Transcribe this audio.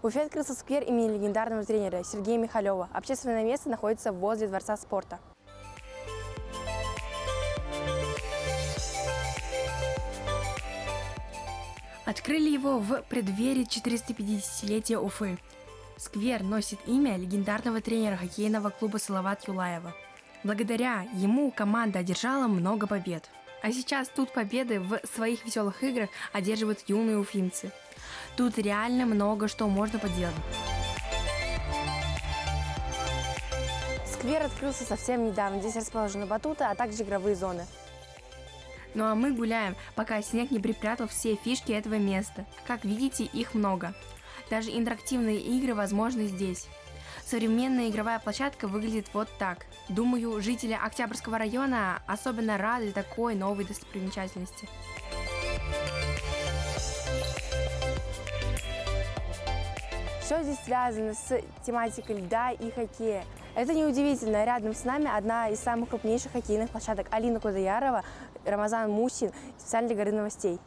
В Уфе открылся сквер имени легендарного тренера Сергея Михалева. Общественное место находится возле Дворца спорта. Открыли его в преддверии 450-летия Уфы. Сквер носит имя легендарного тренера хоккейного клуба Салават Юлаева. Благодаря ему команда одержала много побед. А сейчас тут победы в своих веселых играх одерживают юные уфимцы. Тут реально много что можно поделать. Сквер открылся совсем недавно. Здесь расположены батуты, а также игровые зоны. Ну а мы гуляем, пока снег не припрятал все фишки этого места. Как видите, их много. Даже интерактивные игры возможны здесь. Современная игровая площадка выглядит вот так. Думаю, жители Октябрьского района особенно рады такой новой достопримечательности. Все здесь связано с тематикой льда и хоккея. Это неудивительно. Рядом с нами одна из самых крупнейших хоккейных площадок. Алина Кудаярова, Рамазан Мусин, специально для «Горы новостей».